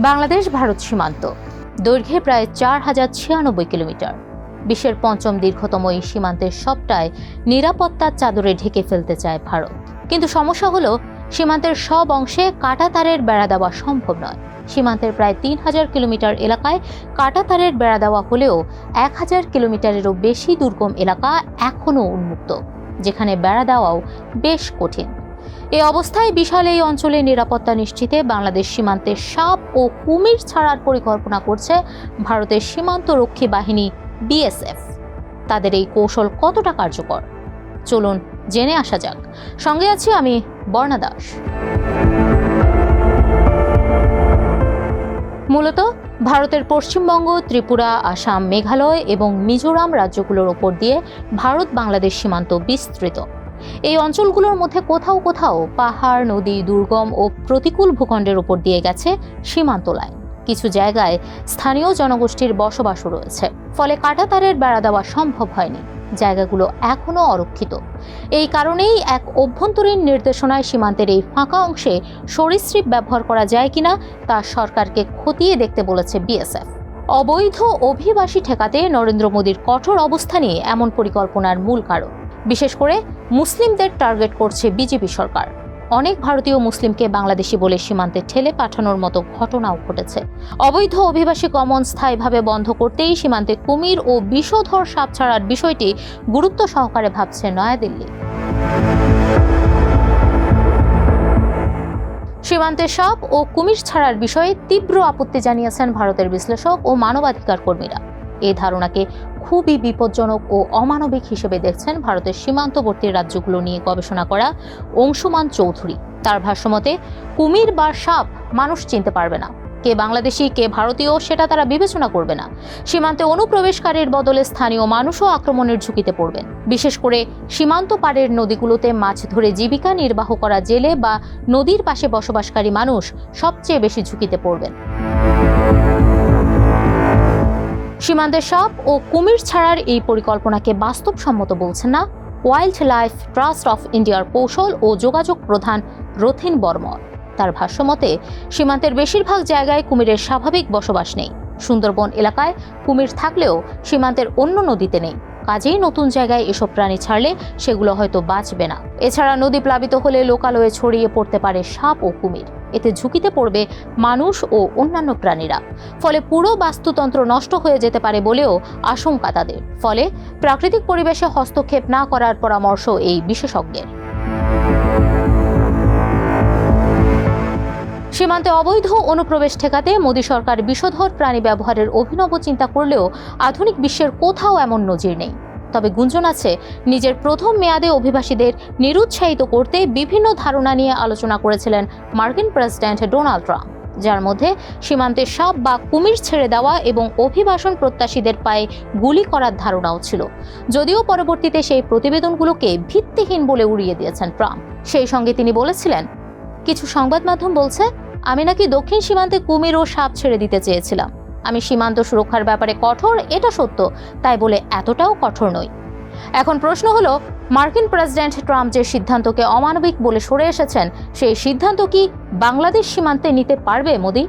বাংলাদেশ ভারত সীমান্ত দৈর্ঘ্যে প্রায় 4096 কিলোমিটার। বিশ্বের পঞ্চম দীর্ঘতম এই সীমান্তের সবটাই নিরাপত্তার চাদরে ঢেকে ফেলতে চায় ভারত। কিন্তু সমস্যা হলো, সীমান্তের সব অংশে কাঁটাতারের বেড়া দেওয়া সম্ভব নয়। সীমান্তের প্রায় 3000 কিলোমিটার এলাকায় কাঁটাতারের বেড়া দেওয়া হলেও 1000 কিলোমিটারেরও বেশি দুর্গম এলাকা এখনও উন্মুক্ত, যেখানে বেড়া দেওয়াও বেশ কঠিন। এই অবস্থায় বিশাল এই অঞ্চলে নিরাপত্তা নিশ্চিতে বাংলাদেশ সীমান্তে সাপ ও কুমির ছাড়ার পরিকল্পনা করছে ভারতের সীমান্ত রক্ষী বাহিনী বিএসএফ। তাদের এই কৌশল কতটা কার্যকর, চলুন জেনে আসা যাক। সঙ্গে আছি আমি বর্ণা দাস। মূলত ভারতের পশ্চিমবঙ্গ, ত্রিপুরা, আসাম, মেঘালয় এবং মিজোরাম রাজ্যগুলোর ওপর দিয়ে ভারত বাংলাদেশ সীমান্ত বিস্তৃত। এই অঞ্চলগুলোর মধ্যে কোথাও কোথাও পাহাড়, নদী, দুর্গম ও প্রতিকূল ভূখণ্ডের উপর দিয়ে গেছে সীমান্ত লাইন। কিছু জায়গায় স্থানীয় জনগোষ্ঠীর বসবাসও রয়েছে, ফলে কাঁটাতারের বেড়া দেওয়া সম্ভব হয়নি। জায়গাগুলো এখনও অরক্ষিত। এই কারণেই এক অভ্যন্তরীণ নির্দেশনায় সীমান্তের এই ফাঁকা অংশে সরীসৃপ ব্যবহার করা যায় কিনা তা সরকারকে খতিয়ে দেখতে বলেছে বিএসএফ। অবৈধ অভিবাসী ঠেকাতে নরেন্দ্র মোদীর কঠোর অবস্থানই এমন পরিকল্পনার মূল কারণ। বিশেষ করে মুসলিমদের টার্গেট করছে বিজেপি সরকার। অনেক ভারতীয় মুসলিমকে বাংলাদেশি বলে সীমান্তে ঠেলে পাঠানোর মতো ঘটনাও ঘটেছে। অবৈধ অভিবাসী গমন স্থায়ীভাবে বন্ধ করতেই সীমান্তে কুমির ও বিষধর সাপ ছাড়ার বিষয়টি গুরুত্ব সহকারে ভাবছে নয়াদিল্লি। সীমান্তে সাপ ও কুমির ছাড়ার বিষয়ে তীব্র আপত্তি জানিয়েছেন ভারতের বিশ্লেষক ও মানবাধিকার কর্মীরা। এই ধারণাকে খুবই বিপজ্জনক ও অমানবিক হিসেবে দেখছেন ভারতের সীমান্তবর্তী রাজ্যগুলো নিয়ে গবেষণা করা অংশুমান চৌধুরী। তার ভাষ্যমতে, কুমির বা সাপ মানুষ চিনতে পারবে না। কে বাংলাদেশি, কে ভারতীয় সেটা তারা বিবেচনা করবে না। সীমান্তে অনুপ্রবেশকারীর বদলে স্থানীয় মানুষও আক্রমণের ঝুঁকিতে পড়বেন। বিশেষ করে সীমান্ত পাড়ের নদীগুলোতে মাছ ধরে জীবিকা নির্বাহ করা জেলে বা নদীর পাশে বসবাসকারী মানুষ সবচেয়ে বেশি ঝুঁকিতে পড়বেন। সীমান্তে সাপ ও কুমির ছাড়ার এই পরিকল্পনাকে বাস্তবসম্মত বলছেন না ওয়াইল্ড লাইফ ট্রাস্ট অফ ইন্ডিয়ার কৌশল ও যোগাযোগ প্রধান রথিন বর্মন। তার ভাষ্যমতে, সীমান্তের বেশিরভাগ জায়গায় কুমিরের স্বাভাবিক বসবাস নেই। সুন্দরবন এলাকায় কুমির থাকলেও সীমান্তের অন্য নদীতে নেই। কাজেই নতুন জায়গায় এসব প্রাণী ছাড়লে সেগুলো হয়তো বাঁচবে না। এছাড়া নদী প্লাবিত হলে লোকালয়ে ছড়িয়ে পড়তে পারে সাপ ও কুমির। এতে ঝুঁকিতে পড়বে মানুষ ও অন্যান্য প্রাণীরা। ফলে পুরো বাস্তুতন্ত্র নষ্ট হয়ে যেতে পারে বলেও আশঙ্কা তাদের। ফলে প্রাকৃতিক পরিবেশে হস্তক্ষেপ না করার পরামর্শ এই বিশেষজ্ঞের। সীমান্তে অবৈধ অনুপ্রবেশ ঠেকাতে মোদী সরকার বিষধর প্রাণী ব্যবহারের অভিনব চিন্তা করলেও আধুনিক বিশ্বের কোথাও এমন নজির নেই। তবে গুঞ্জন আছে, নিজের প্রথম মেয়াদে অভিবাসীদের নিরুৎসাহিত করতে বিভিন্ন ধারণা নিয়ে আলোচনা করেছিলেন মার্কিন প্রেসিডেন্ট ডোনাল্ড ট্রাম্প, যার মধ্যে সীমান্তে সাপ বা কুমির ছেড়ে দেওয়া এবং অভিবাসন প্রত্যাশীদের পায়ে গুলি করার ধারণাও ছিল। যদিও পরবর্তীতে সেই প্রতিবেদনগুলোকে ভিত্তিহীন বলে উড়িয়ে দিয়েছেন ট্রাম্প। সেই সঙ্গে তিনি বলেছিলেন, কিছু সংবাদ মাধ্যম বলছে আমি নাকি দক্ষিণ সীমান্তে কুমির ও সাপ ছেড়ে দিতে চেয়েছিলাম। আমি সীমান্ত সুরক্ষার ব্যাপারে কঠোর, এটা সত্য, তাই বলে এতটাও কঠোর নই। এখন প্রশ্ন হলো, মার্কিন প্রেসিডেন্ট ট্রাম্প যে সিদ্ধান্তকে অমানবিক বলে সরে এসেছেন, সেই সিদ্ধান্ত কি বাংলাদেশ সীমান্তে নিতে পারবে মোদি?